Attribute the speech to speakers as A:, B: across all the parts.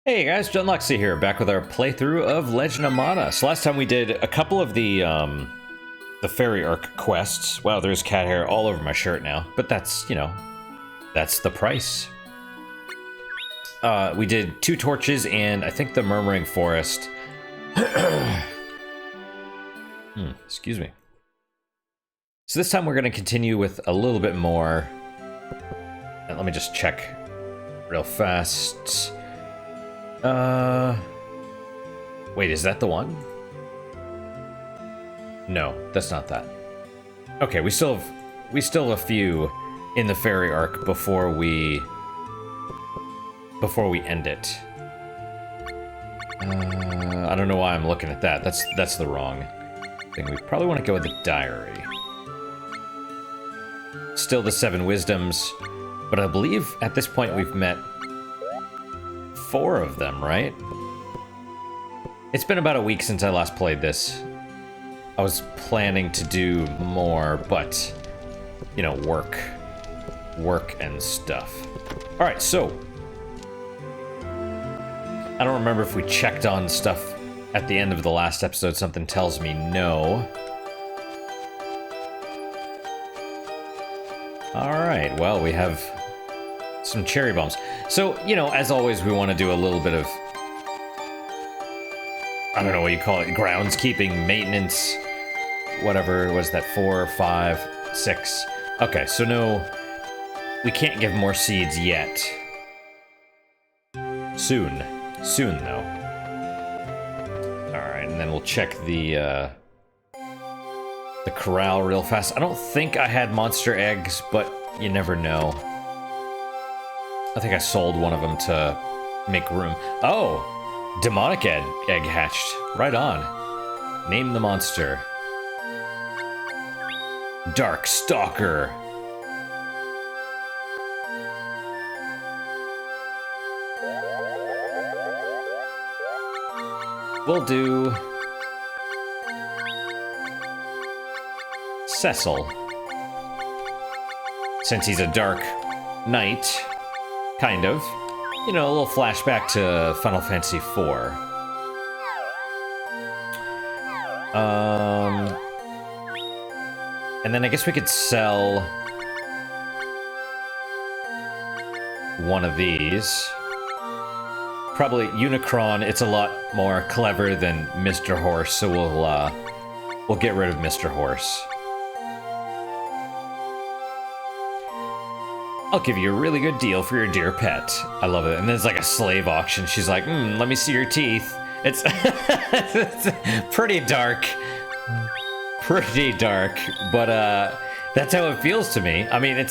A: Hey guys, John Luxy here, back with our playthrough of Legend of Mana. So last time we did a couple of the fairy arc quests. Wow, there's cat hair all over my shirt now, but that's, you know, that's the price. We did 2 torches and I think the Murmuring Forest. Excuse me. So this time we're going to continue with a little bit more. And let me just check real fast. Wait, is that the one? No, that's not that. Okay, we still have a few in the fairy arc before we end it. I don't know why I'm looking at that. That's the wrong thing. We probably want to go with the diary. Still the 7 wisdoms, but I believe at this point we've met 4 of them, right? It's been about a week since I last played this. I was planning to do more, but, you know, work and stuff. All right, so I don't remember if we checked on stuff at the end of the last episode. Something tells me no. All right, well, we have some cherry bombs. So, you know, as always, we want to do a little bit of, I don't know what you call it, groundskeeping, maintenance, whatever. Was that 4, 5, 6? Okay, so no, we can't give more seeds yet. Soon though. All right, and then we'll check the corral real fast. I don't think I had monster eggs, but you never know. I think I sold one of them to make room. Oh, demonic egg hatched. Right on. Name the monster. Dark Stalker. We'll do Cecil. Since he's a dark knight. Kind of. You know, a little flashback to Final Fantasy IV. And then I guess we could sell one of these. Probably Unicron. It's a lot more clever than Mr. Horse, so we'll get rid of Mr. Horse. I'll give you a really good deal for your dear pet. I love it. And then it's like a slave auction. She's like, let me see your teeth. It's, it's pretty dark. Pretty dark. But that's how it feels to me. I mean,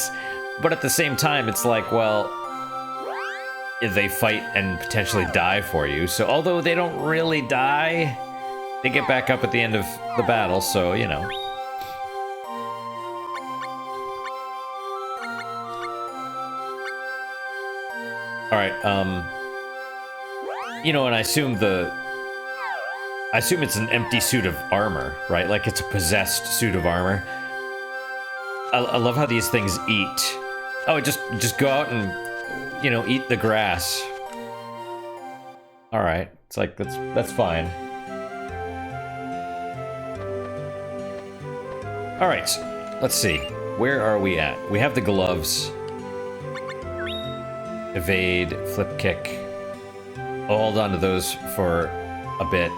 A: but at the same time, it's like, well, they fight and potentially die for you. So although they don't really die, they get back up at the end of the battle. So, you know. All right, you know, and I assume it's an empty suit of armor, right? Like it's a possessed suit of armor. I love how these things eat. Oh, just go out and, you know, eat the grass. All right, it's like that's fine. All right, let's see. Where are we at? We have the gloves. Evade, flip kick. I'll hold on to those for a bit.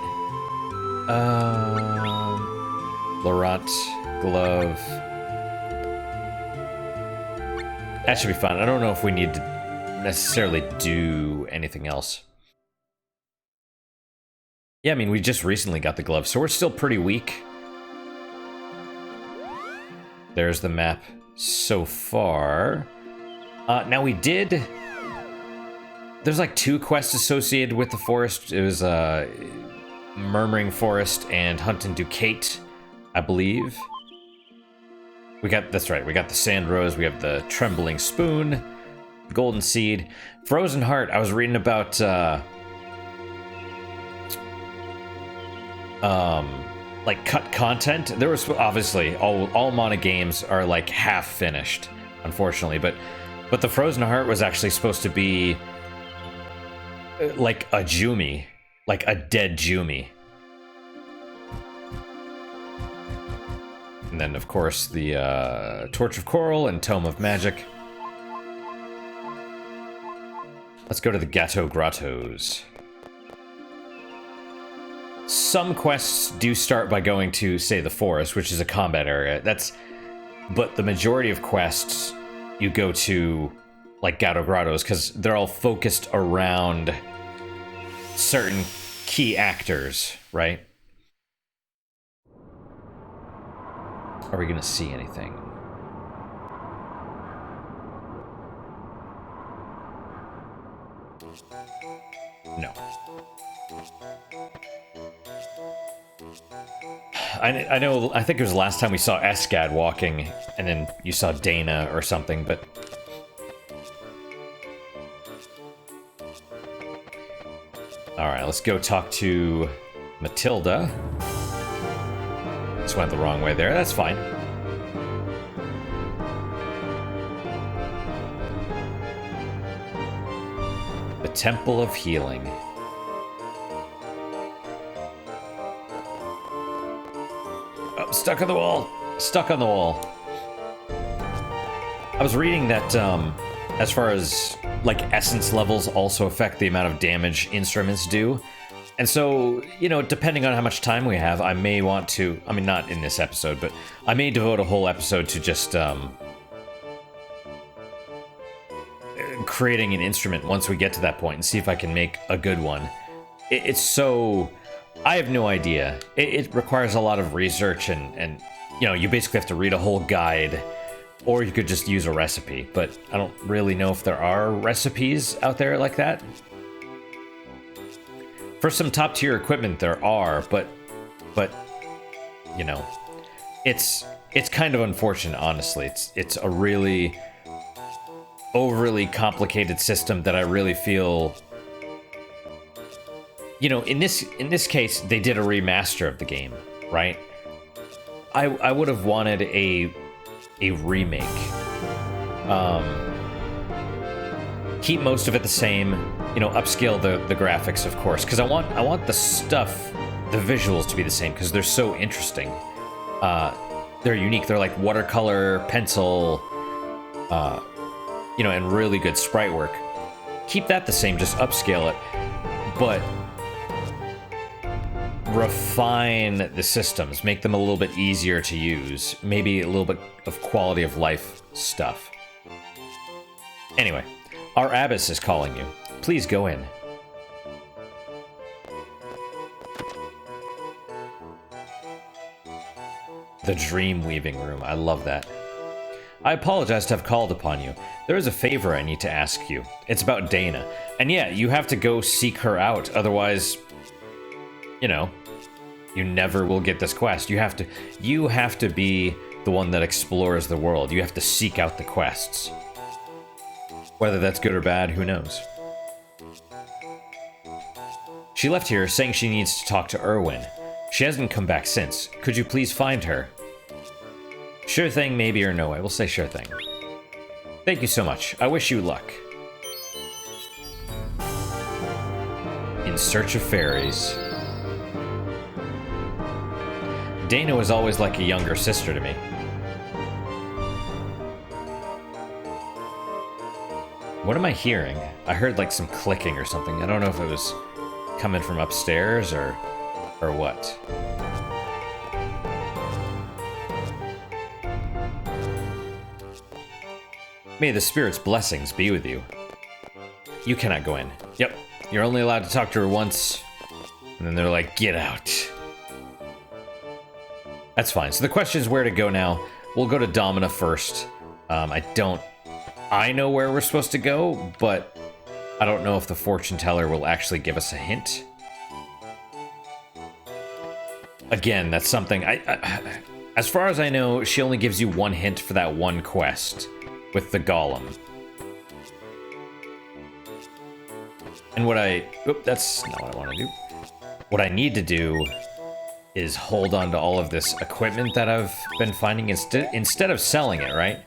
A: Laurent, glove. That should be fun. I don't know if we need to necessarily do anything else. Yeah, I mean, we just recently got the glove, so we're still pretty weak. There's the map so far. Now we did... There's like 2 quests associated with the forest. It was Murmuring Forest and Hunt and Ducate, I believe. That's right, we got the Sand Rose, we have the Trembling Spoon, Golden Seed. Frozen Heart, I was reading about like cut content. There was obviously all Mana games are like half finished, unfortunately, but the Frozen Heart was actually supposed to be like a Jumi, like a dead Jumi. And then, of course, the Torch of Coral and Tome of Magic. Let's go to the Gato Grottos. Some quests do start by going to, say, the forest, which is a combat area. But the majority of quests, you go to, like, Gato Grottos, because they're all focused around certain key actors, right? Are we gonna see anything? No. I know, I think it was the last time we saw Escad walking, and then you saw Dana or something, but... Alright, let's go talk to Matilda. Just went the wrong way there, that's fine. The Temple of Healing. Oh, stuck on the wall! Stuck on the wall. I was reading that, as far as, like, essence levels also affect the amount of damage instruments do. And so, you know, depending on how much time we have, I may want to, I mean, not in this episode, but I may devote a whole episode to just creating an instrument once we get to that point and see if I can make a good one. It's so, I have no idea. It requires a lot of research and, you know, you basically have to read a whole guide, or you could just use a recipe, but I don't really know if there are recipes out there like that. For some top tier equipment, there are, but you know, it's kind of unfortunate, honestly. It's a really overly complicated system that I really feel, you know, in this case, they did a remaster of the game, right? I would have wanted a remake. Keep most of it the same, you know, upscale the graphics, of course, because I want the stuff, the visuals to be the same, because they're so interesting. They're unique. They're like watercolor, pencil, you know, and really good sprite work. Keep that the same, just upscale it, but refine the systems, make them a little bit easier to use, maybe a little bit of quality of life stuff. Anyway, our abbess is calling you. Please go in. The dream weaving room. I love that. I apologize to have called upon you. There is a favor I need to ask you. It's about Dana. And yeah, you have to go seek her out. Otherwise, you know, you never will get this quest. You have to be the one that explores the world. You have to seek out the quests. Whether that's good or bad, who knows? She left here saying she needs to talk to Erwin. She hasn't come back since. Could you please find her? Sure thing, maybe or no. I will say sure thing. Thank you so much. I wish you luck. In Search of Faeries. Dana was always like a younger sister to me. What am I hearing? I heard like some clicking or something. I don't know if it was coming from upstairs or what. May the spirit's blessings be with you. You cannot go in. Yep, you're only allowed to talk to her once. And then they're like, get out. That's fine. So the question is where to go now. We'll go to Domina first. I know where we're supposed to go, but I don't know if the fortune teller will actually give us a hint. Again, that's something as far as I know, she only gives you one hint for that one quest with the golem. And that's not what I want to do. What I need to do is hold on to all of this equipment that I've been finding instead of selling it, right?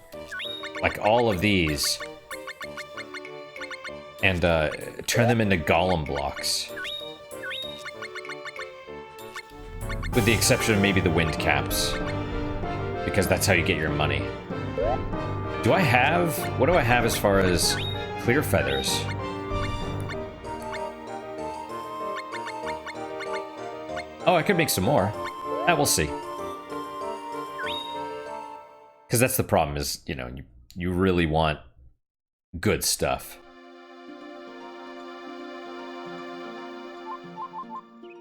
A: Like all of these. and turn them into golem blocks. With the exception of maybe the wind caps, because that's how you get your money. Do I have... what do I have as far as clear feathers? Oh, I could make some more. We'll see. Because that's the problem is, you know, you really want good stuff.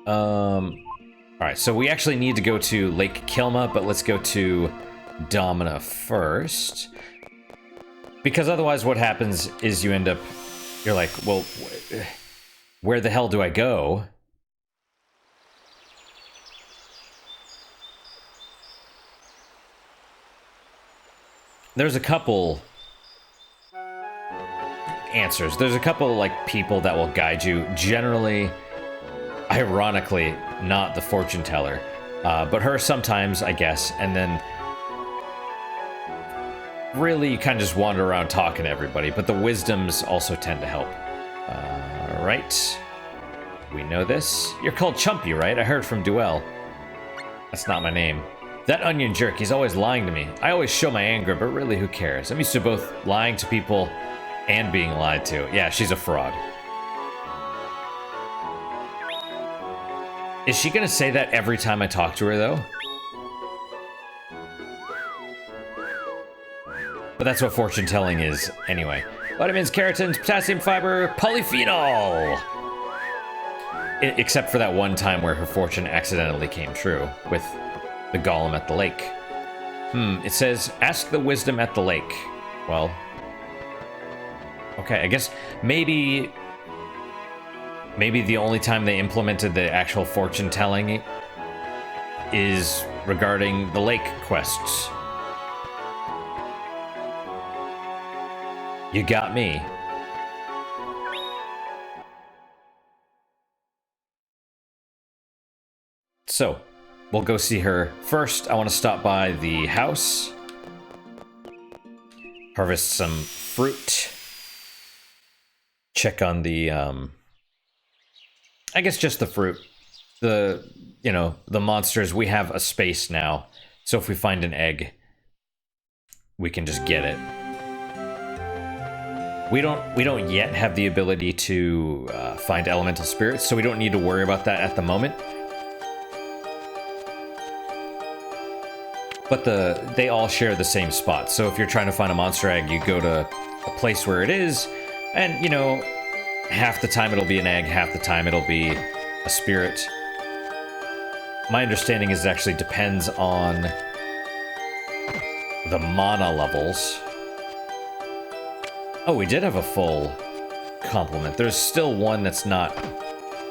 A: Alright, so we actually need to go to Lake Kilma, but let's go to Domina first. Because otherwise what happens is you end up... you're like, well, where the hell do I go? There's a couple answers. There's a couple, like, people that will guide you. Generally, ironically, not the fortune teller. But her sometimes, I guess. And then, really, you kind of just wander around talking to everybody. But the wisdoms also tend to help. Alright. We know this. You're called Chumpy, right? I heard from Duel. That's not my name. That onion jerk, he's always lying to me. I always show my anger, but really, who cares? I'm used to both lying to people and being lied to. Yeah, she's a fraud. Is she gonna say that every time I talk to her, though? But that's what fortune telling is, anyway. Vitamins, keratin, potassium fiber, polyphenol! Except for that one time where her fortune accidentally came true with the golem at the lake. It says, ask the wisdom at the lake. Well, okay, I guess maybe the only time they implemented the actual fortune telling is regarding the lake quests. You got me. So, we'll go see her. First, I want to stop by the house. Harvest some fruit. Check on the, I guess just the fruit. The, you know, the monsters, we have a space now. So if we find an egg, we can just get it. We don't yet have the ability to find elemental spirits, so we don't need to worry about that at the moment. But they all share the same spot. So if you're trying to find a monster egg, you go to a place where it is, and, you know, half the time it'll be an egg, half the time it'll be a spirit. My understanding is it actually depends on the mana levels. Oh, we did have a full complement. There's still one that's not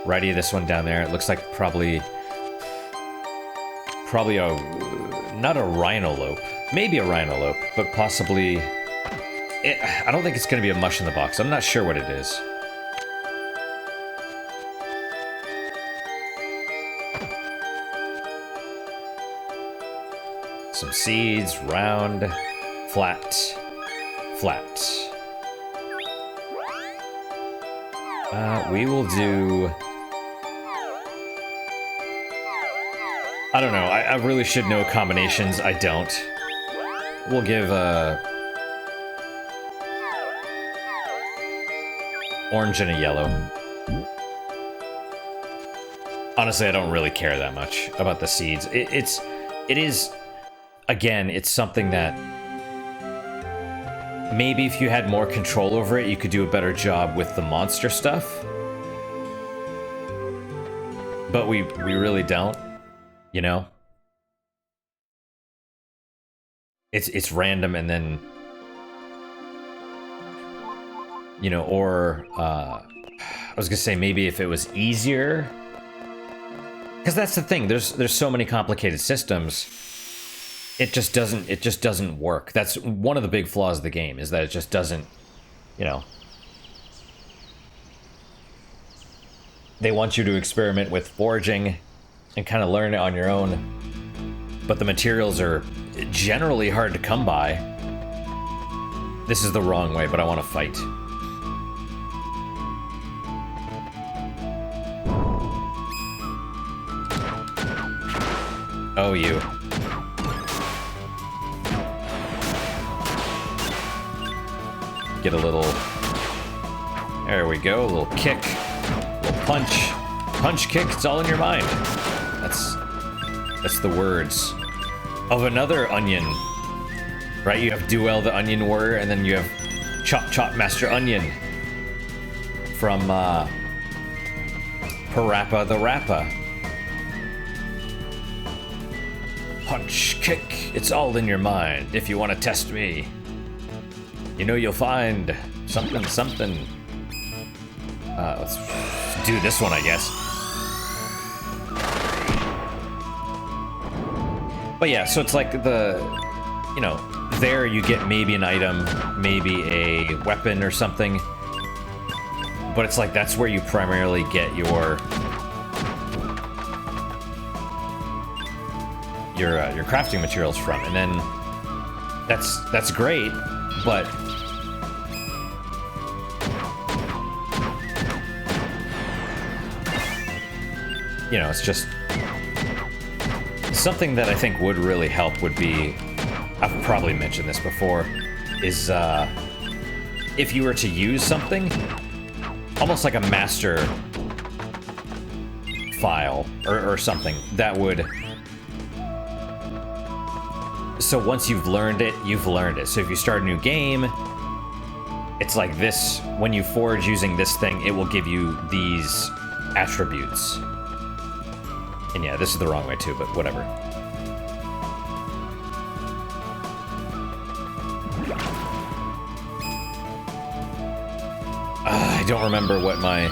A: ready. This one down there. It looks like probably not a rhinolope. Maybe a rhinolope, but possibly... I don't think it's going to be a mush in the box. I'm not sure what it is. Some seeds, round, flat, flat. We will do... I don't know. I really should know combinations. I don't. We'll give orange and a yellow. Honestly, I don't really care that much about the seeds. It is, again, it's something that maybe if you had more control over it, you could do a better job with the monster stuff. But we really don't. You know, it's random, and then, you know, or I was gonna say maybe if it was easier, because that's the thing. There's so many complicated systems. It just doesn't work. That's one of the big flaws of the game, is that it just doesn't, you know. They want you to experiment with foraging and kind of learn it on your own. But the materials are generally hard to come by. This is the wrong way, but I want to fight. Oh, you. Get a little... There we go, a little kick. A little punch. Punch, kick, it's all in your mind. That's the words of another onion. Right, you have Duel the Onion Warrior, and then you have Chop Chop Master Onion from Parappa the Rappa. Punch, kick, it's all in your mind. If you want to test me, you know you'll find something, something. Let's do this one, I guess. But yeah, so it's like you know, there you get maybe an item, maybe a weapon or something. But it's like that's where you primarily get your crafting materials from, and then that's great, but you know, it's just something that I think would really help would be, I've probably mentioned this before, is if you were to use something, almost like a master file or something that would, so once you've learned it, you've learned it. So if you start a new game, it's like this, when you forge using this thing, it will give you these attributes. And yeah, this is the wrong way too, but whatever. I don't remember what my...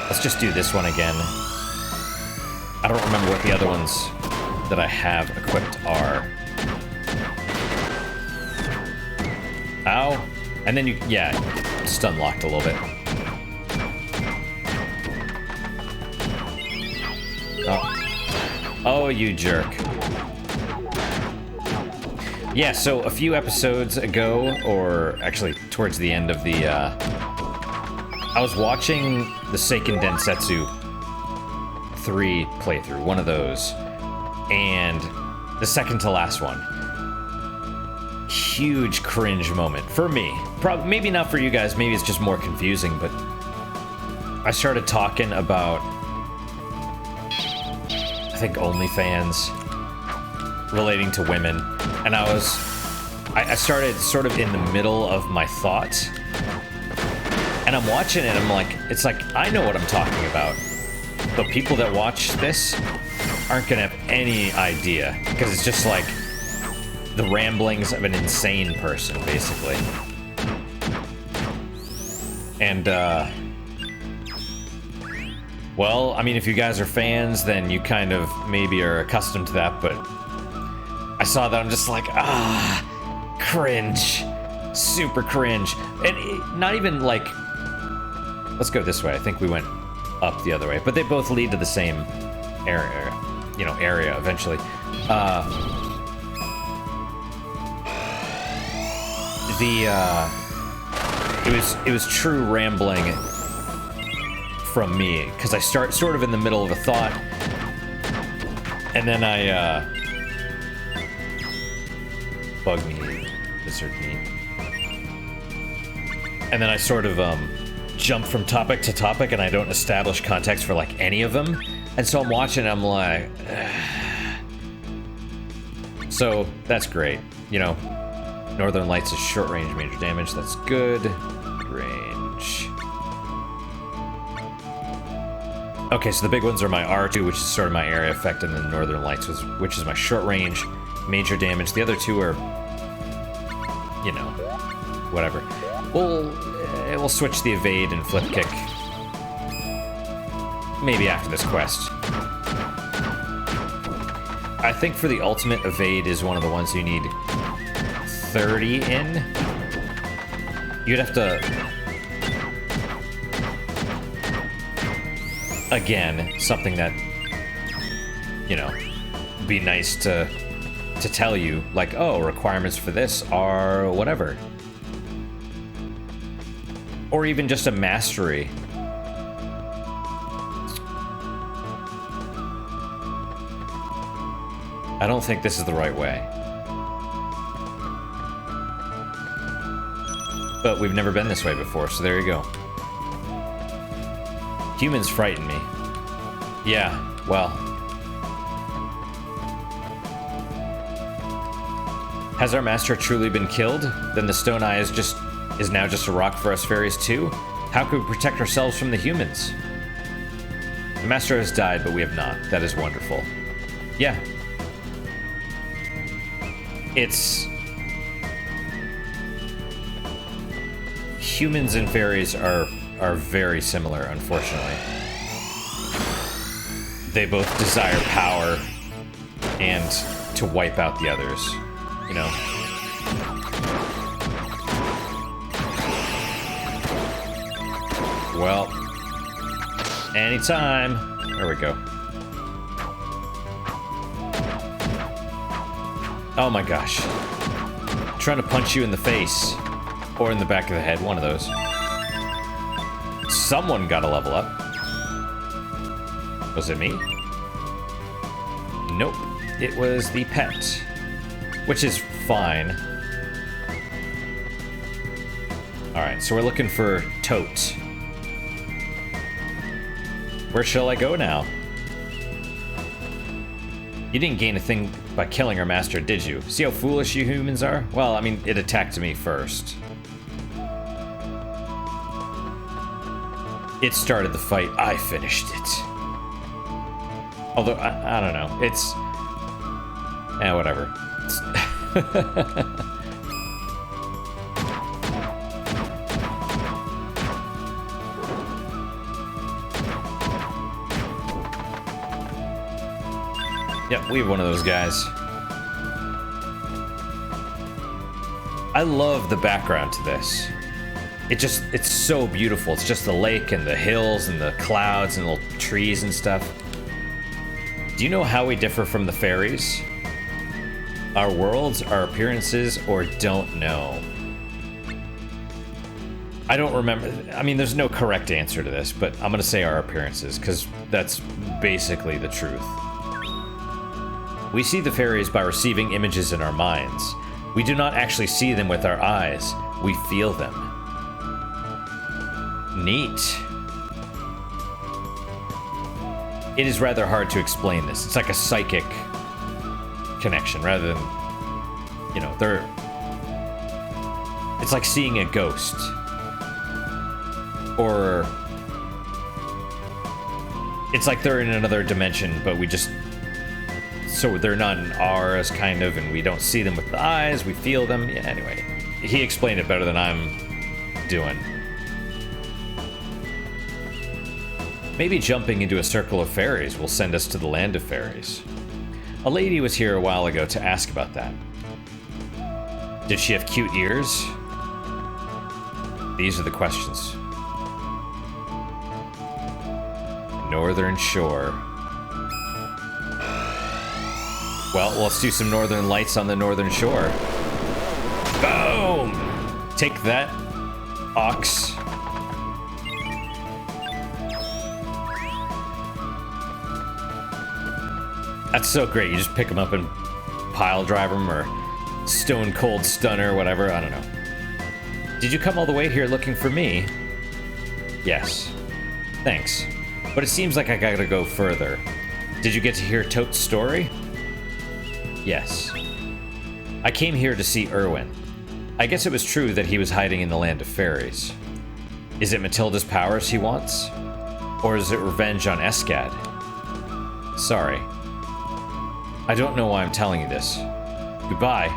A: Let's just do this one again. I don't remember what the other ones that I have equipped are. Ow. And then you... Yeah, just unlocked a little bit. Oh. Oh, you jerk. Yeah, so a few episodes ago, or actually towards the end of the, I was watching the Seiken Densetsu 3 playthrough, one of those, and the second to last one. Huge cringe moment for me. Maybe not for you guys, maybe it's just more confusing, but I started talking about, I think, OnlyFans relating to women, and I started sort of in the middle of my thoughts, and I'm watching it, and I'm like, it's like, I know what I'm talking about, but people that watch this aren't gonna have any idea, because it's just like the ramblings of an insane person, basically. And, well, I mean, if you guys are fans, then you kind of maybe are accustomed to that, but I saw that, I'm just like, cringe. Super cringe. And not even like, let's go this way. I think we went up the other way, but they both lead to the same area, you know, area eventually. It was true rambling from me, because I start sort of in the middle of a thought, and then I bug me, lizard me, and then I sort of jump from topic to topic, and I don't establish context for like any of them, and so I'm watching, I'm like, so that's great, you know. Northern Lights is short range major damage, that's good. Range. Okay, so the big ones are my R2, which is sort of my area effect, and then Northern Lights, which is my short range major damage. The other two are, you know, whatever. We'll switch the evade and flip kick maybe after this quest. I think for the ultimate, evade is one of the ones you need 30 in. You'd have to, again, something that, you know, be nice to tell you, like, oh, requirements for this are whatever. Or even just a mastery. I don't think this is the right way. But we've never been this way before, so there you go. Humans frighten me. Yeah, well. Has our master truly been killed? Then the stone eye is now just a rock for us fairies too? How could we protect ourselves from the humans? The master has died, but we have not. That is wonderful. Yeah. It's... Humans and fairies are very similar, unfortunately. They both desire power and to wipe out the others, you know? Well, anytime. There we go. Oh my gosh. I'm trying to punch you in the face. Or in the back of the head, one of those. Someone got a level up. Was it me? Nope. It was the pet. Which is fine. Alright, so we're looking for Tote. Where shall I go now? You didn't gain a thing by killing our master, did you? See how foolish you humans are? Well, I mean, it attacked me first. It started the fight. I finished it. Although, I don't know. It's... whatever. Yep, we have one of those guys. I love the background to this. It's so beautiful. It's just the lake and the hills and the clouds and little trees and stuff. Do you know how we differ from the fairies? Our worlds, our appearances, or don't know? I don't remember. I mean, there's no correct answer to this, but I'm gonna say our appearances, because that's basically the truth. We see the fairies by receiving images in our minds. We do not actually see them with our eyes. We feel them. Neat. It is rather hard to explain this. It's like a psychic connection rather than, you know, it's like seeing a ghost. Or it's like they're in another dimension, but so they're not in ours, kind of, and we don't see them with the eyes, we feel them. Yeah, anyway, he explained it better than I'm doing. Maybe jumping into a circle of fairies will send us to the land of fairies. A lady was here a while ago to ask about that. Did she have cute ears? These are the questions. Northern Shore. Well, let's do some northern lights on the northern shore. Boom! Take that, ox. That's so great. You just pick them up and pile drive them, or stone cold stunner, whatever. I don't know. Did you come all the way here looking for me? Yes. Thanks. But it seems like I gotta go further. Did you get to hear Tote's story? Yes. I came here to see Erwin. I guess it was true that he was hiding in the land of fairies. Is it Matilda's powers he wants? Or is it revenge on Eskad? Sorry. I don't know why I'm telling you this. Goodbye.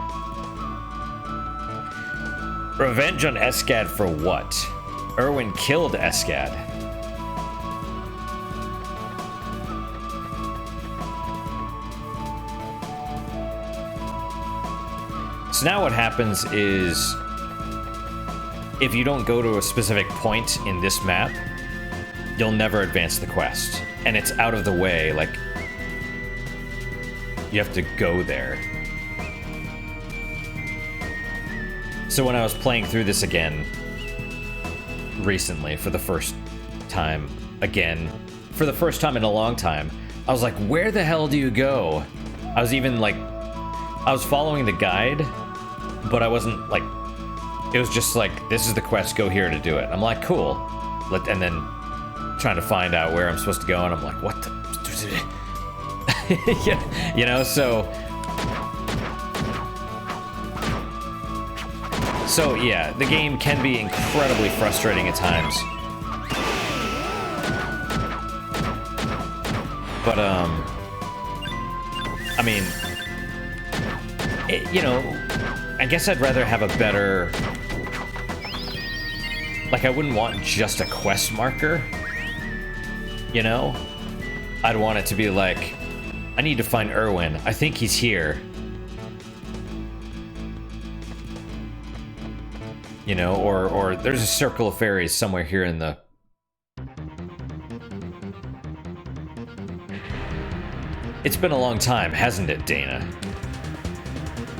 A: Revenge on Eskad for what? Erwin killed Eskad. So now what happens is, if you don't go to a specific point in this map, you'll never advance the quest. And it's out of the way, like, you have to go there. So when I was playing through this again recently for the first time, for the first time in a long time, I was like, where the hell do you go I was even like, I was following the guide, but I wasn't like, it was just like, this is the quest, go here to do it. I'm like, cool. And then trying to find out where I'm supposed to go, and I'm like, what the? Yeah, you know, so yeah, the game can be incredibly frustrating at times. But, I mean, you know, I guess I'd rather have a better... Like, I wouldn't want just a quest marker, you know? I'd want it to be like, I need to find Erwin. I think he's here. You know, or there's a circle of fairies somewhere here in the... It's been a long time, hasn't it, Dana?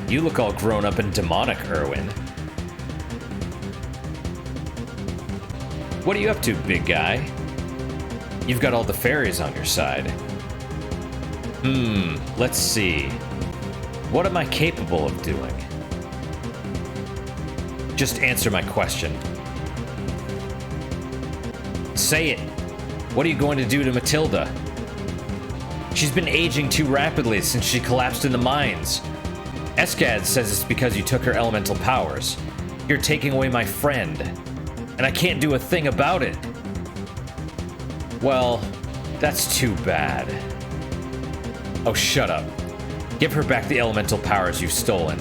A: You look all grown up and demonic, Erwin. What are you up to, big guy? You've got all the fairies on your side. Let's see. What am I capable of doing? Just answer my question. Say it. What are you going to do to Matilda? She's been aging too rapidly since she collapsed in the mines. Eskad says it's because you took her elemental powers. You're taking away my friend, and I can't do a thing about it. Well, that's too bad. Oh, shut up. Give her back the elemental powers you've stolen.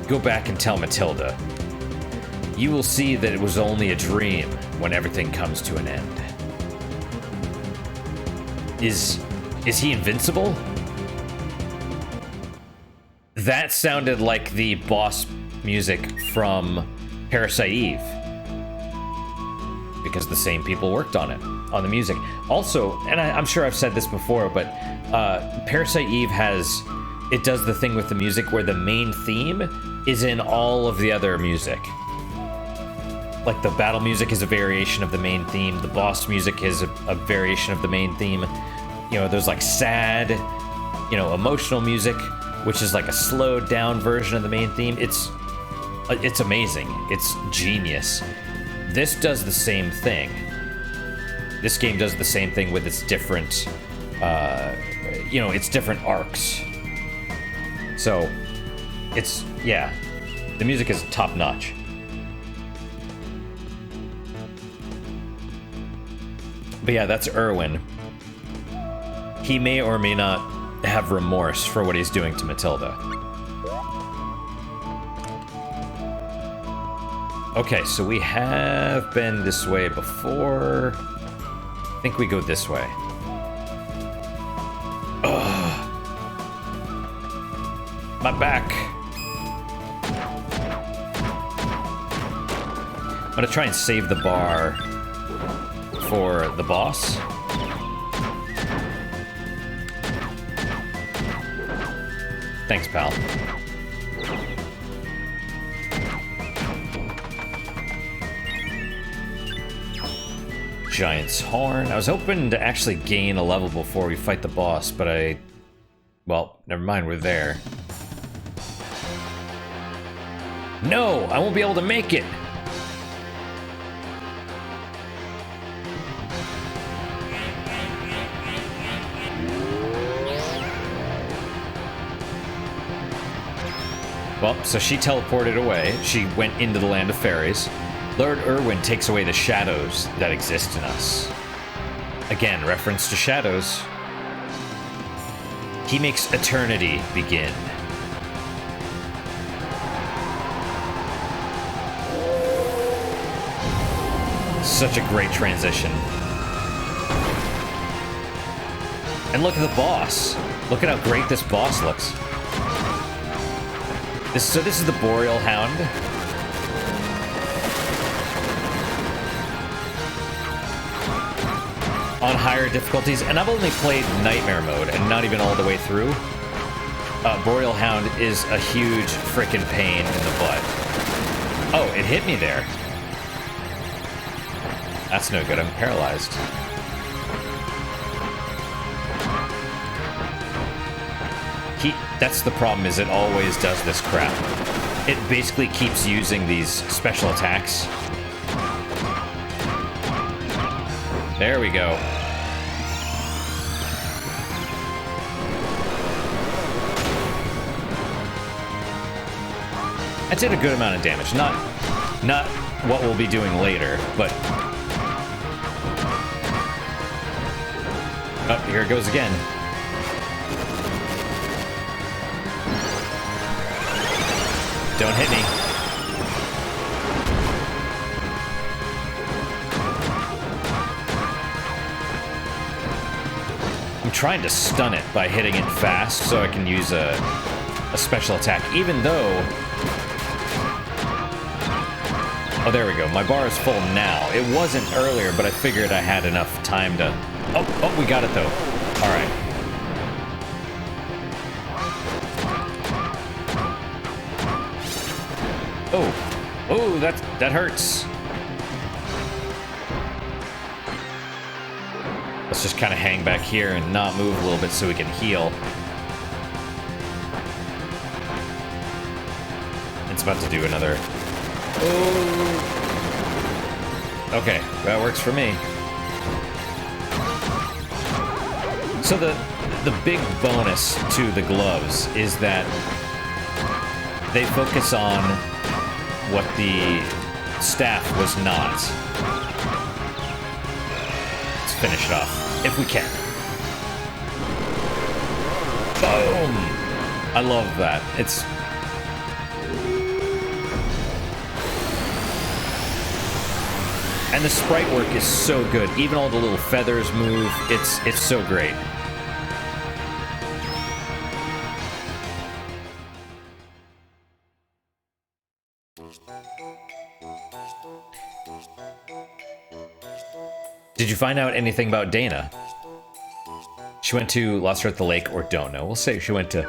A: Go back and tell Matilda. You will see that it was only a dream when everything comes to an end. Is he invincible? That sounded like the boss music from Parasite Eve. Because the same people worked on it, on the music. Also, and I'm sure I've said this before, but Parasite Eve it does the thing with the music where the main theme is in all of the other music. Like the battle music is a variation of the main theme, the boss music is a variation of the main theme. You know, there's like sad, you know, emotional music, which is like a slowed down version of the main theme. It's amazing. It's genius. This does the same thing. This game does the same thing with its different, you know, its different arcs. So, yeah, the music is top notch. But yeah, that's Erwin. He may or may not have remorse for what he's doing to Matilda. Okay, so we have been this way before. I think we go this way. Ugh. My back. I'm gonna try and save the bar for the boss. Thanks, pal. Giant's Horn. I was hoping to actually gain a level before we fight the boss, but well, never mind, we're there. No, I won't be able to make it! Well, so she teleported away. She went into the land of fairies. Lord Erwin takes away the shadows that exist in us. Again, reference to shadows. He makes eternity begin. Such a great transition. And look at the boss. Look at how great this boss looks. So this is the Boreal Hound. On higher difficulties, and I've only played Nightmare mode and not even all the way through. Boreal Hound is a huge frickin' pain in the butt. Oh, it hit me there. That's no good, I'm paralyzed. That's the problem, is it always does this crap. It basically keeps using these special attacks. There we go. I did a good amount of damage. Not what we'll be doing later, but... Oh, here it goes again. Don't hit me. I'm trying to stun it by hitting it fast so I can use a special attack, even though... Oh, there we go. My bar is full now. It wasn't earlier, but I figured I had enough time to... Oh, we got it, though. All right. Oh, that hurts. Let's just kind of hang back here and not move a little bit so we can heal. It's about to do another... Oh. Okay, that works for me. So the big bonus to the gloves is that they focus on what the staff was not. Let's finish it off, if we can. Boom! I love that. It's... And the sprite work is so good. Even all the little feathers move. It's so great. Did you find out anything about Dana? She went to Lost Her at the Lake, or don't know. We'll say she went to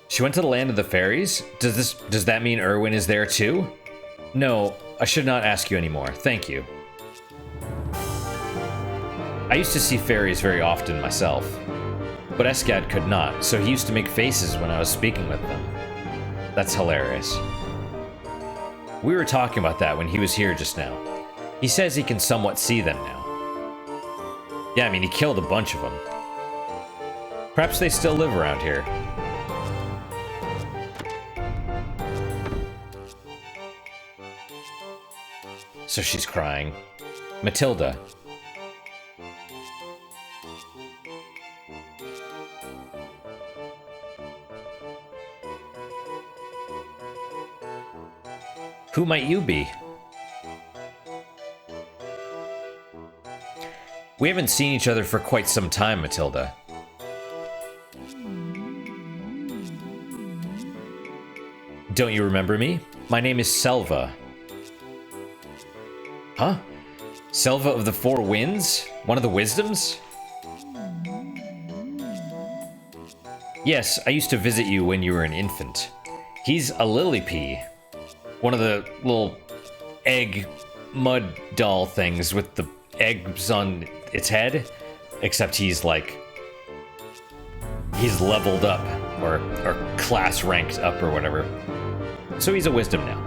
A: the land of the fairies? Does that mean Erwin is there too? No, I should not ask you anymore. Thank you. I used to see fairies very often myself, but Eskad could not, so he used to make faces when I was speaking with them. That's hilarious. We were talking about that when he was here just now. He says he can somewhat see them now. Yeah, I mean, he killed a bunch of them. Perhaps they still live around here. So she's crying. Matilda. Who might you be? We haven't seen each other for quite some time, Matilda. Don't you remember me? My name is Selva. Huh? Selva of the Four Winds? One of the Wisdoms? Yes, I used to visit you when you were an infant. He's a lily pea. One of the little egg mud doll things with the eggs on its head, except he's like, he's leveled up or class ranked up or whatever. So he's a wisdom now.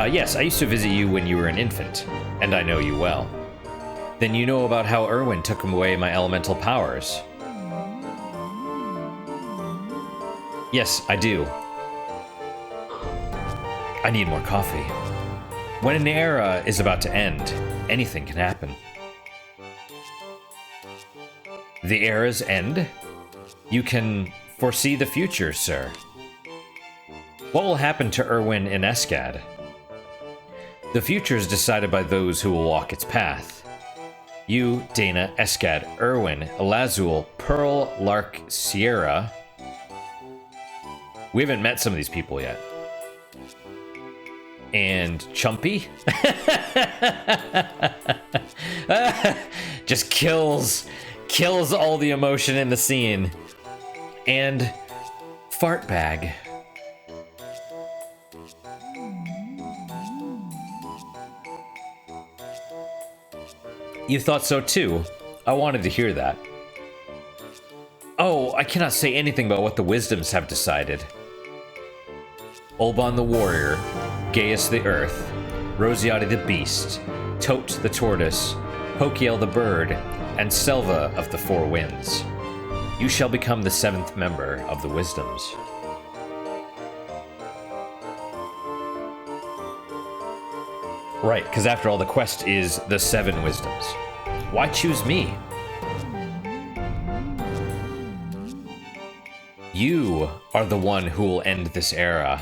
A: Yes, I used to visit you when you were an infant, and I know you well. Then you know about how Erwin took away my elemental powers. Yes, I do. I need more coffee. When an era is about to end, anything can happen. The era's end? You can foresee the future, sir. What will happen to Erwin and Eskad? The future is decided by those who will walk its path. You, Dana, Eskad, Erwin, Elazul, Pearl, Lark, Sierra. We haven't met some of these people yet. And Chumpy? Just kills all the emotion in the scene. And Fartbag. You thought so too. I wanted to hear that. Oh, I cannot say anything about what the wisdoms have decided. Olbon the warrior, Gaius the earth, Rosiati the beast, Tote the tortoise, Pokiehl the bird, and Selva of the four winds. You shall become the 7th member of the wisdoms. Right, because after all, the quest is the 7 wisdoms. Why choose me? You are the one who will end this era.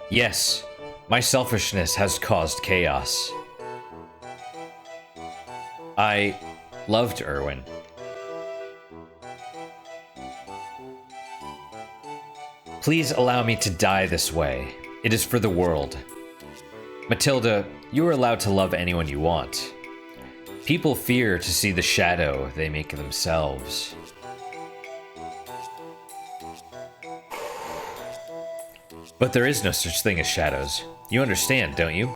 A: Yes, my selfishness has caused chaos. I loved Erwin. Please allow me to die this way. It is for the world. Matilda, you are allowed to love anyone you want. People fear to see the shadow they make themselves. But there is no such thing as shadows. You understand, don't you?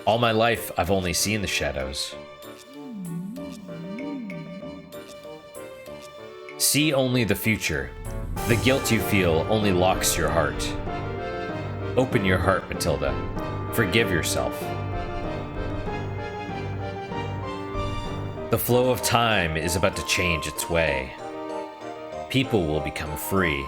A: All my life, I've only seen the shadows. See only the future. The guilt you feel only locks your heart. Open your heart, Matilda. Forgive yourself. The flow of time is about to change its way. People will become free.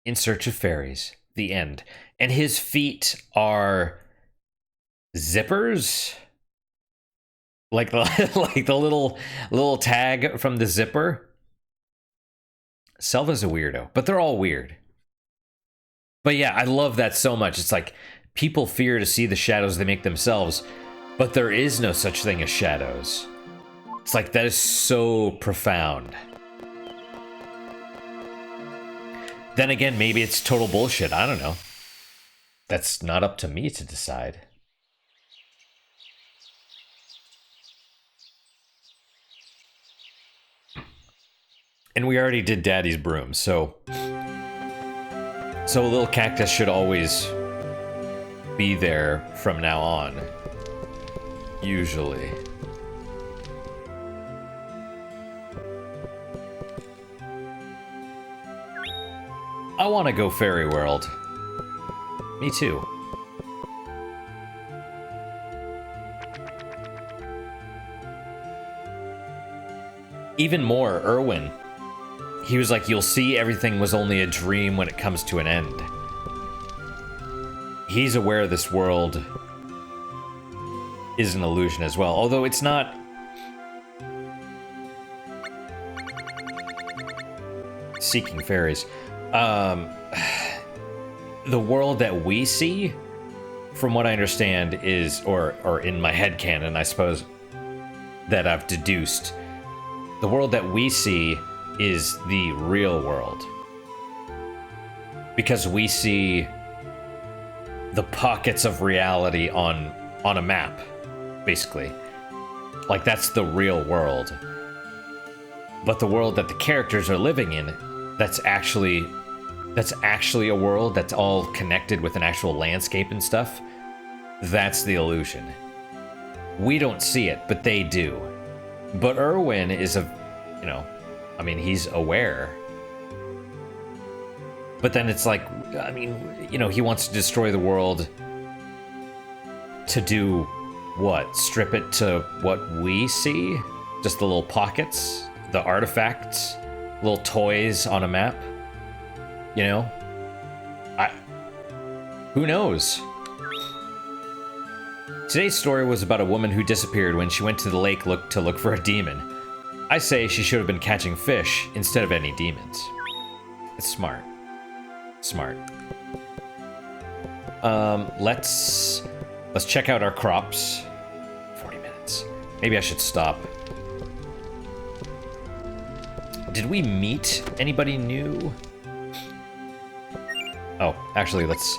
A: In Search of Faeries, the end. And his feet are zippers? Like the like the little tag from the zipper. Selva's a weirdo, but they're all weird. But yeah, I love that so much. It's like people fear to see the shadows they make themselves, but there is no such thing as shadows. It's like that is so profound. Then again, maybe it's total bullshit. I don't know. That's not up to me to decide. And we already did Daddy's broom, so a little cactus should always be there from now on. Usually. I want to go Fairy World. Me too. Even more, Erwin. He was like, you'll see everything was only a dream when it comes to an end. He's aware this world is an illusion as well, although it's not... Seeking fairies. The world that we see, from what I understand, is, or in my headcanon, I suppose, that I've deduced, the world that we see is the real world. Because we see the pockets of reality on a map, basically. Like, that's the real world. But the world that the characters are living in, that's actually a world that's all connected with an actual landscape and stuff. That's the illusion. We don't see it, but they do. But Erwin is I mean, he's aware. But then it's like, I mean, he wants to destroy the world to do what? Strip it to what we see? Just the little pockets, the artifacts, little toys on a map? Who knows? Today's story was about a woman who disappeared when she went to the lake to look for a demon. I say she should have been catching fish instead of any demons. It's smart. Smart. Let's check out our crops. 40 minutes. Maybe I should stop. Did we meet anybody new? Oh, actually, let's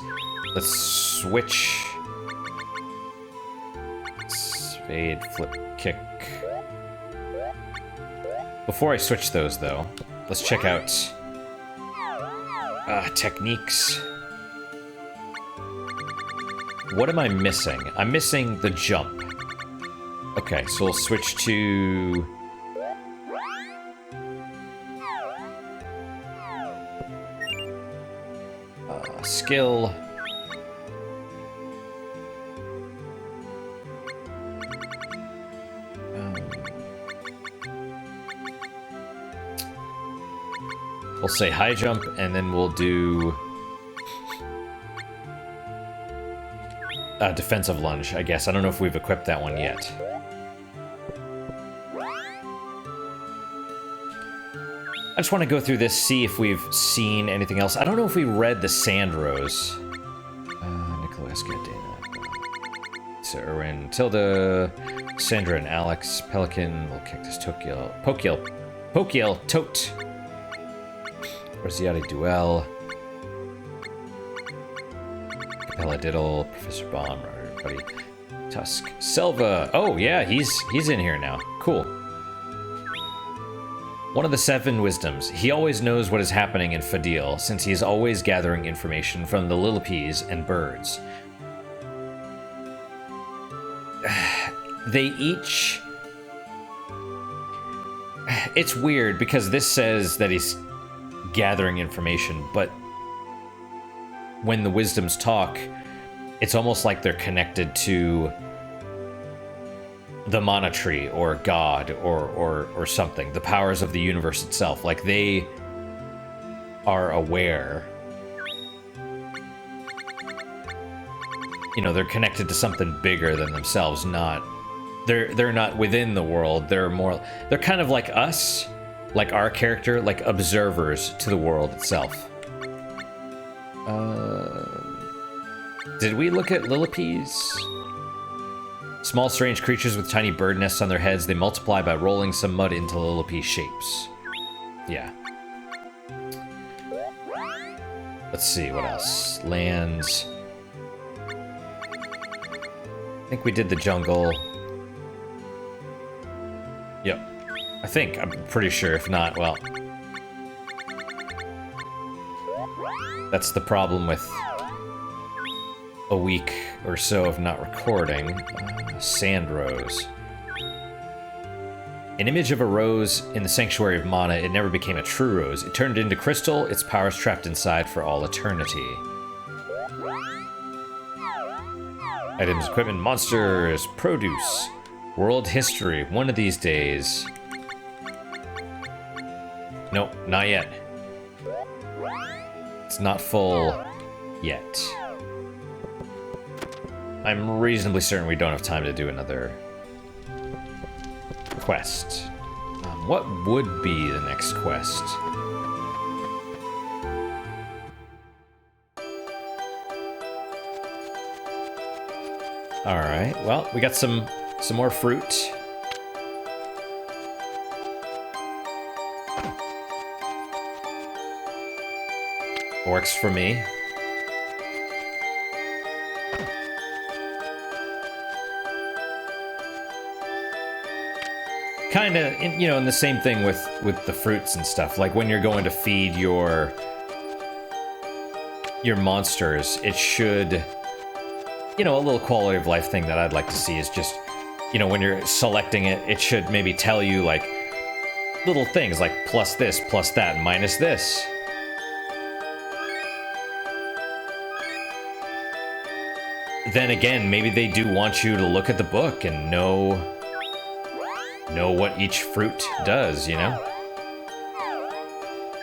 A: switch. Spade, flip, kick. Before I switch those, though, let's check out Techniques. What am I missing? I'm missing the jump. Okay, so we'll switch to... skill. We'll say high jump, and then we'll do defensive lunge, I guess. I don't know if we've equipped that one yet. I just want to go through this, see if we've seen anything else. I don't know if we read the Sand Rose. Nicholas, Dana, so Erwin, Tilda, Sandra and Alex, Pelican, Little Cactus, Pokiehl, Tote, Rosiati Duel, Capella Diddle, Professor Bomb, everybody, Tusk, Selva. Oh yeah, he's in here now. Cool. One of the 7 wisdoms. He always knows what is happening in Fadil, since he is always gathering information from the Lillipes and birds. They each... It's weird, because this says that he's gathering information, but when the wisdoms talk, it's almost like they're connected to the mana tree or God or something, the powers of the universe itself. Like they are aware. You know, they're connected to something bigger than themselves, not they're not within the world. They're kind of like us, like our character, like observers to the world itself. Did we look at Lillipes? Small, strange creatures with tiny bird nests on their heads. They multiply by rolling some mud into Lillipede shapes. Yeah. Let's see, what else? Lands. I think we did the jungle. Yep. I'm pretty sure. If not, well. That's the problem with a week or so of not recording. Sand Rose. An image of a rose in the sanctuary of mana. It never became a true rose. It turned into crystal, its powers trapped inside for all eternity. Items, equipment, monsters, produce, world history. One of these days. Nope, not yet. It's not full yet. I'm reasonably certain we don't have time to do another quest. What would be the next quest? Alright, well, we got some more fruit. Works for me. Kind of, you know, in the same thing with the fruits and stuff. Like when you're going to feed your monsters, it should, you know, a little quality of life thing that I'd like to see is just, you know, when you're selecting it, it should maybe tell you like little things like plus this, plus that, minus this. Then again, maybe they do want you to look at the book and know what each fruit does, you know?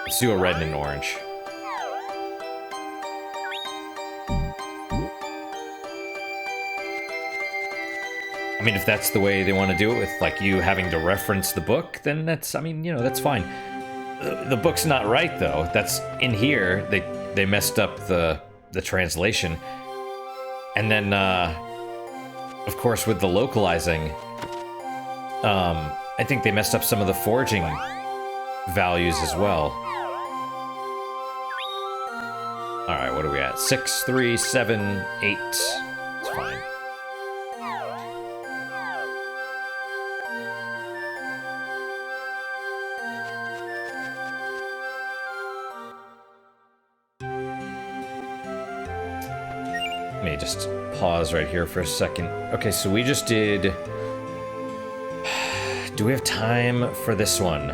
A: Let's do a red and an orange. I mean, if that's the way they want to do it, with like you having to reference the book, then that's, I mean, you know, that's fine. The book's not right though. That's in here. They messed up the translation. And then, of course, with the localizing, I think they messed up some of the foraging values as well. Alright, what are we at? 6, 3, 7, 8. It's fine. Let me just pause right here for a second. Okay, so we just did... Do we have time for this one?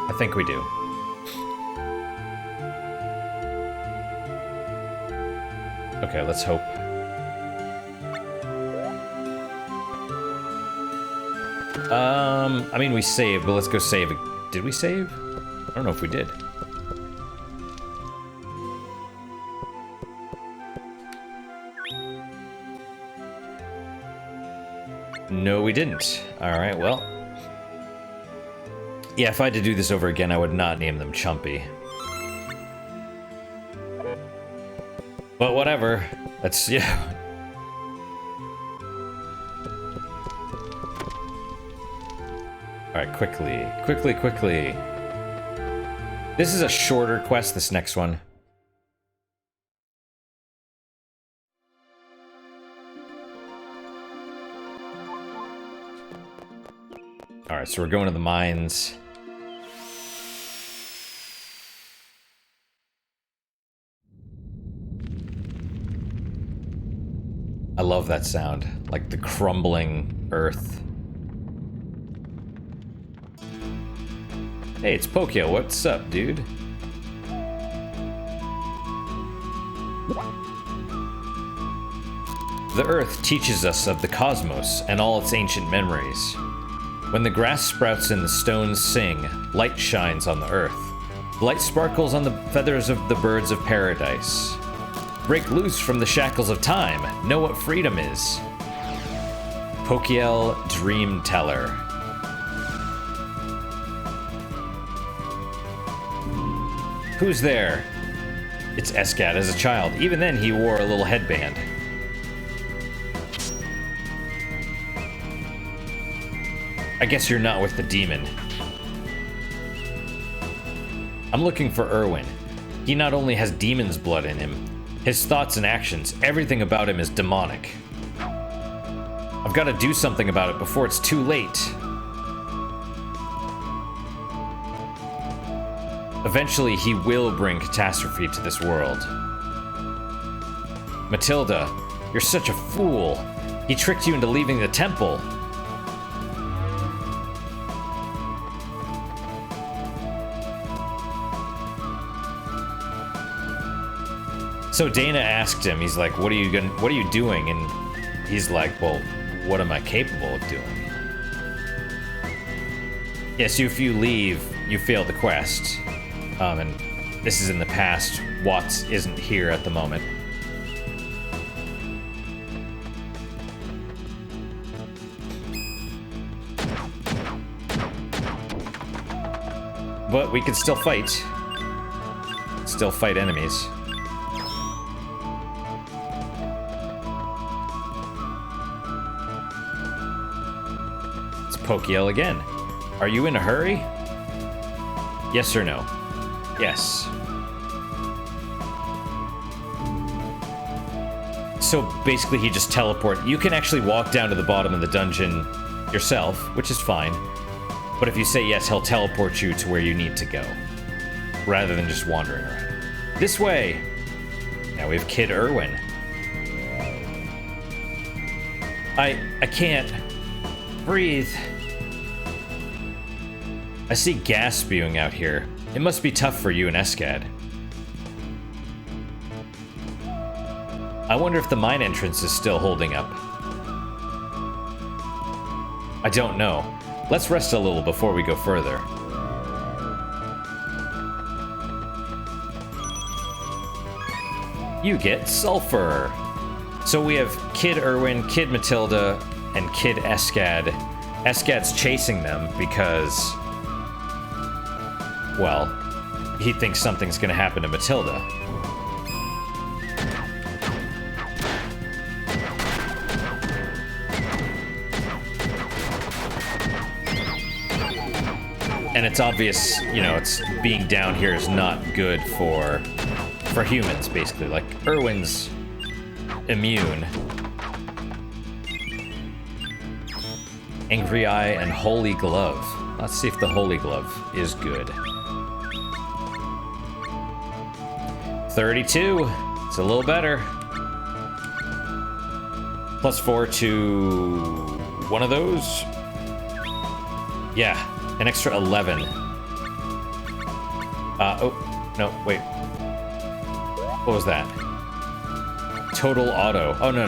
A: I think we do. Okay, let's hope. I mean, we saved, but let's go save. Did we save? I don't know if we did. No, we didn't. Alright, well. Yeah, if I had to do this over again, I would not name them Chumpy. But whatever. That's, yeah. Alright, quickly. This is a shorter quest, this next one. Alright, so we're going to the mines. I love that sound, like the crumbling earth. Hey, it's Pokiehl. What's up, dude? The Earth teaches us of the cosmos and all its ancient memories. When the grass sprouts and the stones sing, light shines on the Earth. Light sparkles on the feathers of the birds of paradise. Break loose from the shackles of time. Know what freedom is. Pokiehl Dream Teller. Who's there? It's Escad as a child. Even then, he wore a little headband. I guess you're not with the demon. I'm looking for Erwin. He not only has demon's blood in him, his thoughts and actions, everything about him is demonic. I've got to do something about it before it's too late. Eventually, he will bring catastrophe to this world. Matilda, you're such a fool. He tricked you into leaving the temple. So Dana asked him, he's like, what are you doing? And he's like, well, what am I capable of doing? Yes, if you leave, you fail the quest. And this is in the past. Watts isn't here at the moment. But we can still fight. Still fight enemies. It's Pokiehl again. Are you in a hurry? Yes or no? Yes. So basically he just teleports. You can actually walk down to the bottom of the dungeon yourself, which is fine. But if you say yes, he'll teleport you to where you need to go, rather than just wandering around. This way! Now we have Kid Erwin. I can't breathe. I see gas spewing out here. It must be tough for you and Escad. I wonder if the mine entrance is still holding up. I don't know. Let's rest a little before we go further. You get sulfur. So we have Kid Erwin, Kid Matilda, and Kid Escad. Escad's chasing them because, well, he thinks something's gonna happen to Matilda. And it's obvious, you know, it's being down here is not good for humans, basically. Like, Erwin's immune. Angry Eye and Holy Glove. Let's see if the Holy Glove is good. 32. It's a little better. +4 to one of those. Yeah, an extra 11. Oh, no, wait. What was that? Total auto. Oh, no.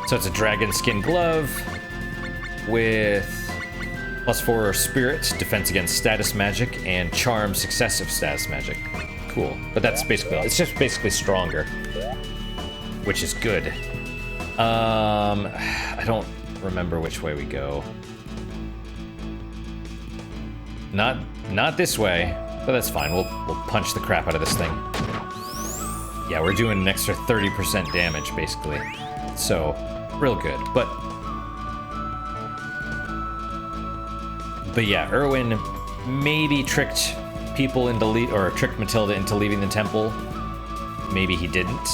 A: So it's a dragon skin glove with +4 spirit, defense against status magic, and charm success of status magic. Cool. But that's basically, it's just basically stronger, which is good. I don't remember which way we go. Not this way, but that's fine. We'll punch the crap out of this thing. Yeah, we're doing an extra 30% damage, basically. So, real good. But yeah, Erwin maybe tricked people into tricked Matilda into leaving the temple. Maybe he didn't.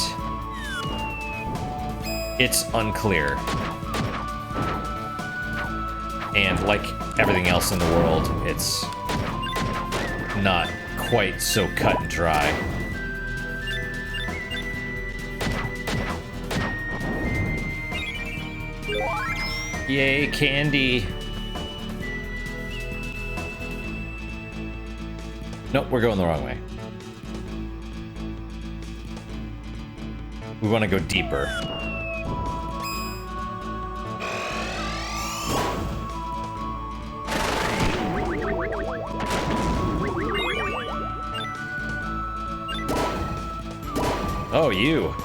A: It's unclear. And like everything else in the world, it's not quite so cut and dry. Yay, candy. Nope, we're going the wrong way. We want to go deeper. Oh, you.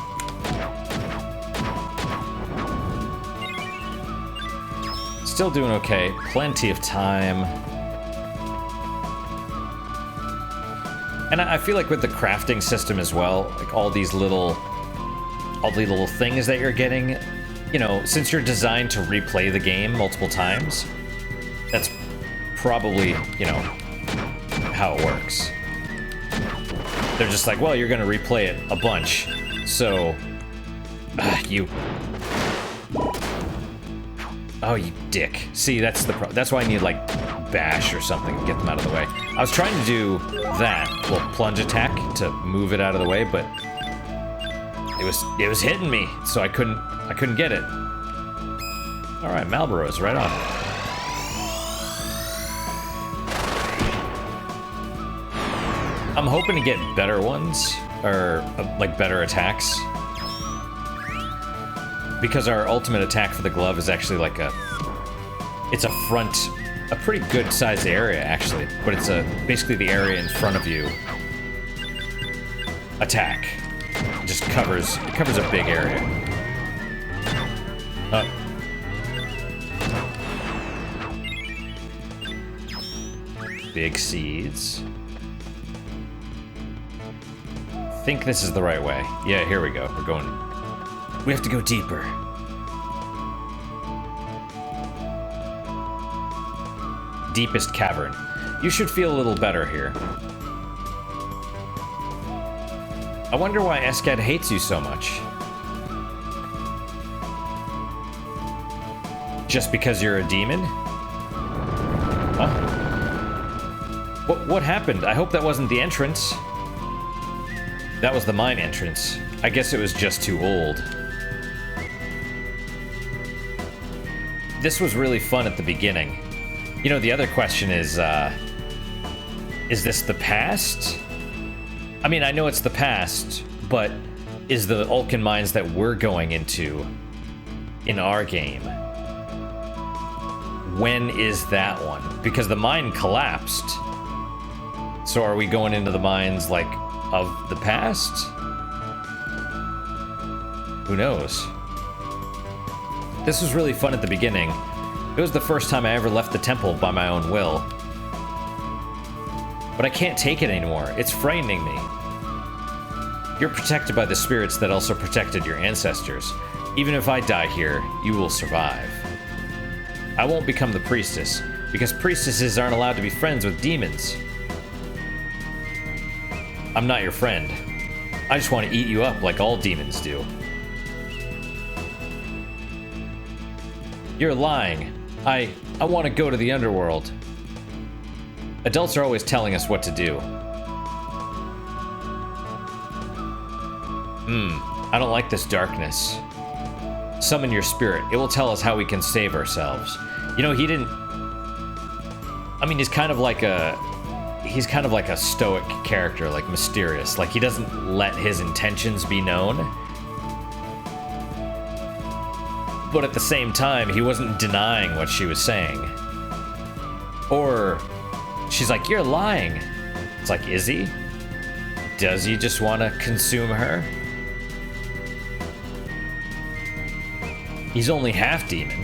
A: Still doing okay. Plenty of time. And I feel like with the crafting system as well, like all the little things that you're getting, you know, since you're designed to replay the game multiple times, that's probably, you know, how it works. They're just like, well, you're gonna replay it a bunch, so you. Oh, you dick. See, that's that's why I need like bash or something to get them out of the way. I was trying to do that little plunge attack to move it out of the way, but it was hitting me, so I couldn't get it. All right, Malboro's right on. I'm hoping to get better ones, or like better attacks, because our ultimate attack for the glove is actually like a pretty good sized area actually, but it's basically the area in front of you attack. It just covers a big area. Big seeds. I think this is the right way. Yeah, here we go. We have to go deeper. Deepest cavern. You should feel a little better here. I wonder why Eskad hates you so much. Just because you're a demon? Huh? What happened? I hope that wasn't the entrance. That was the mine entrance. I guess it was just too old. This was really fun at the beginning. You know, the other question is this the past? I mean, I know it's the past, but is the Ulcan mines that we're going into in our game? When is that one? Because the mine collapsed. So are we going into the mines, like, of the past? Who knows? This was really fun at the beginning. It was the first time I ever left the temple by my own will. But I can't take it anymore. It's frightening me. You're protected by the spirits that also protected your ancestors. Even if I die here, you will survive. I won't become the priestess, because priestesses aren't allowed to be friends with demons. I'm not your friend. I just want to eat you up like all demons do. You're lying. I want to go to the underworld. Adults are always telling us what to do. I don't like this darkness. Summon your spirit. It will tell us how we can save ourselves. You know, he didn't... I mean, he's kind of like a stoic character, like mysterious. Like, he doesn't let his intentions be known. But at the same time, he wasn't denying what she was saying. Or, she's like, you're lying. It's like, is he? Does he just want to consume her? He's only half demon.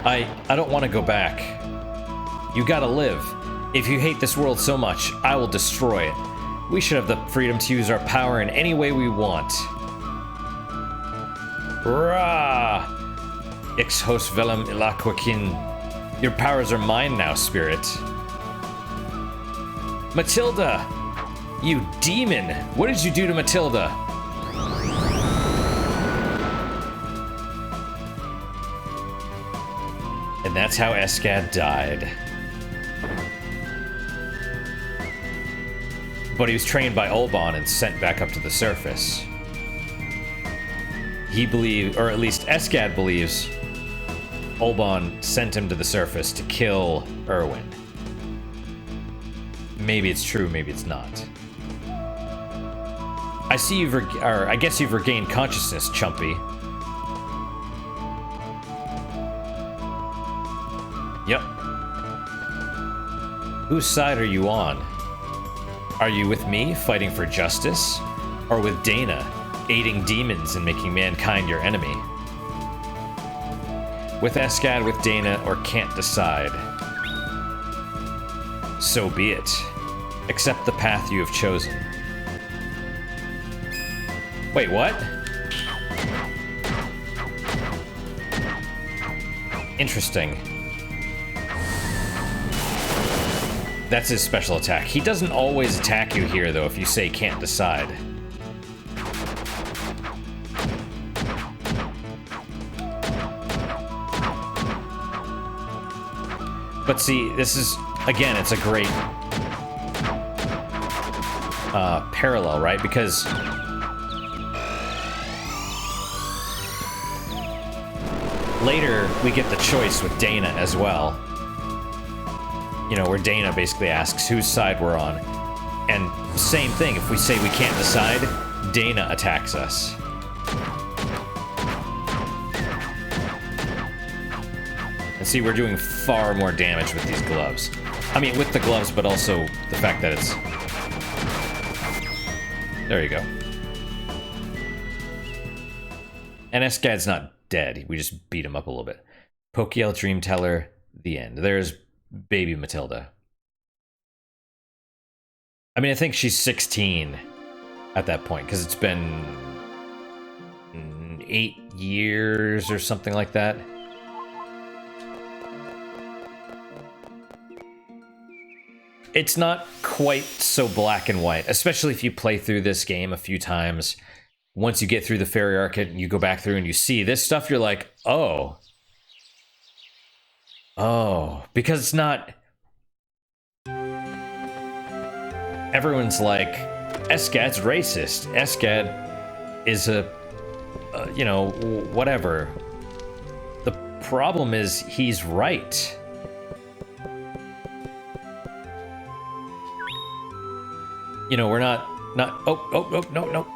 A: I don't want to go back. You gotta live. If you hate this world so much, I will destroy it. We should have the freedom to use our power in any way we want. Rah! Ex host velum ilaquakin. Your powers are mine now, spirit. Matilda! You demon! What did you do to Matilda? And that's how Escad died. But he was trained by Olbon and sent back up to the surface. He believed, or at least Escad believes, Olbon sent him to the surface to kill Irwin. Maybe it's true, maybe it's not. I see I guess you've regained consciousness, Chumpy. Yep. Whose side are you on? Are you with me, fighting for justice? Or with Dana, aiding demons and making mankind your enemy? With Escad, with Dana, or can't decide? So be it. Accept the path you have chosen. Wait, what? Interesting. That's his special attack. He doesn't always attack you here, though, if you say can't decide. But see, this is, again, it's a great parallel, right? Because later we get the choice with Dana as well. You know, where Dana basically asks whose side we're on. And same thing, if we say we can't decide, Dana attacks us. And see, we're doing far more damage with these gloves. I mean, with the gloves, but also the fact that it's... There you go. And Escad's not dead. We just beat him up a little bit. Pokiehl, Dreamteller, the end. There's baby Matilda. I mean, I think she's 16 at that point, because it's been 8 years or something like that. It's not quite so black and white, especially if you play through this game a few times. Once you get through the fairy arc and you go back through and you see this stuff, you're like, oh. Oh, because it's not... Everyone's like, Escad's racist. Escad is a, you know, whatever. The problem is he's right. You know, we're not, no.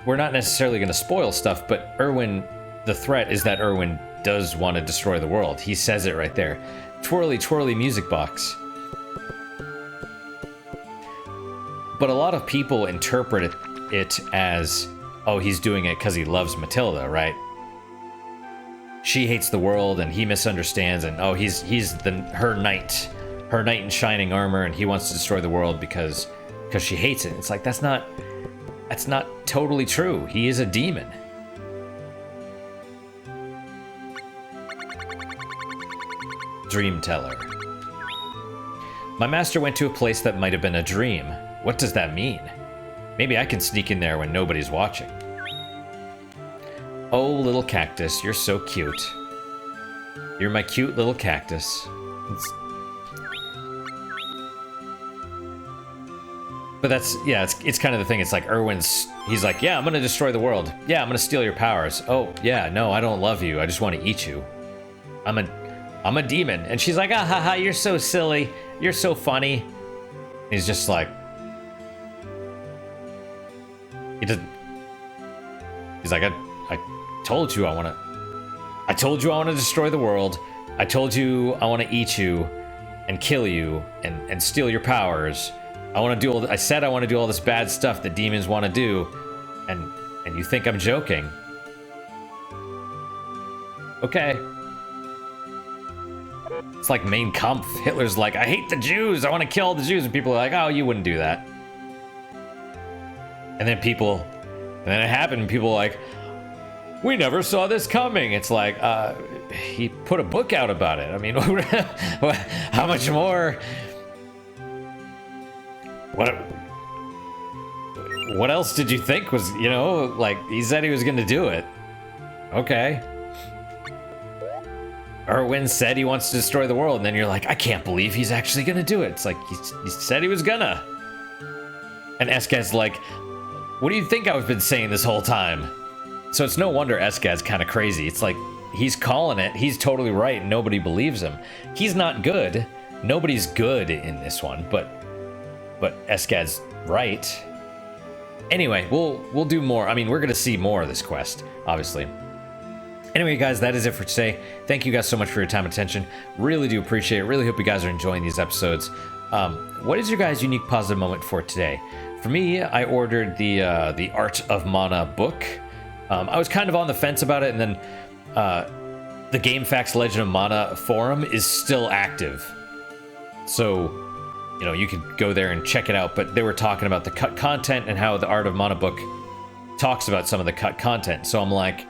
A: We're not necessarily going to spoil stuff, but Irwin, the threat is that Irwin does want to destroy the world. He says it right there. Twirly, twirly music box. But a lot of people interpret it as, oh, he's doing it because he loves Matilda, right? She hates the world and he misunderstands, and oh, he's her knight in shining armor, and he wants to destroy the world because she hates it. It's like, that's not totally true. He is a demon. Dreamteller. My master went to a place that might have been a dream. What does that mean? Maybe I can sneak in there when nobody's watching. Oh, little cactus, you're so cute. You're my cute little cactus. But that's, yeah, it's kind of the thing. It's like he's like, yeah, I'm gonna destroy the world. Yeah, I'm gonna steal your powers. Oh, yeah, no, I don't love you. I just want to eat you. I'm a demon. And she's like, ah, ha, ha, you're so silly. You're so funny. And he's just like, he's like, I told you I want to destroy the world. I told you I want to eat you and kill you and steal your powers. I said I want to do all this bad stuff that demons want to do, and you think I'm joking. Okay. It's like Mein Kampf. Hitler's like, I hate the Jews. I want to kill all the Jews. And people are like, oh, you wouldn't do that. And then it happened, and people are like, we never saw this coming. It's like, he put a book out about it. I mean, how much more? What else did you think was, like, he said he was going to do it. Okay. Erwin said he wants to destroy the world, and then you're like, I can't believe he's actually going to do it. It's like, he said he was gonna. And Eskad's like, what do you think I've been saying this whole time? So it's no wonder Eskad's kind of crazy. It's like, he's calling it, he's totally right, and nobody believes him. He's not good. Nobody's good in this one, but Eskad's right. Anyway, we'll do more. I mean, we're gonna see more of this quest, obviously. Anyway, guys, that is it for today. Thank you guys so much for your time and attention. Really do appreciate it. Really hope you guys are enjoying these episodes. What is your guys' unique positive moment for today? For me, I ordered the Art of Mana book. I was kind of on the fence about it, and then the GameFAQs Legend of Mana forum is still active. So, you could go there and check it out, but they were talking about the cut content and how the Art of Mana book talks about some of the cut content. So I'm like,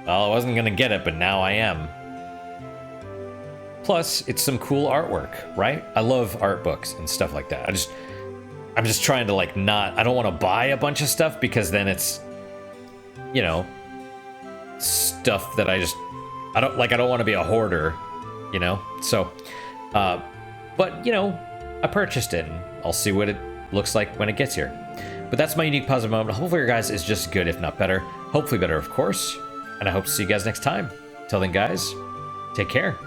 A: well, I wasn't gonna get it, but now I am. Plus, it's some cool artwork, right? I love art books and stuff like that. I'm just trying to I don't want to buy a bunch of stuff, because then it's, stuff that I don't want to be a hoarder, So, but, I purchased it, and I'll see what it looks like when it gets here. But that's my unique positive moment. Hopefully your guys is just good, if not better. Hopefully better, of course. And I hope to see you guys next time. Till then, guys, take care.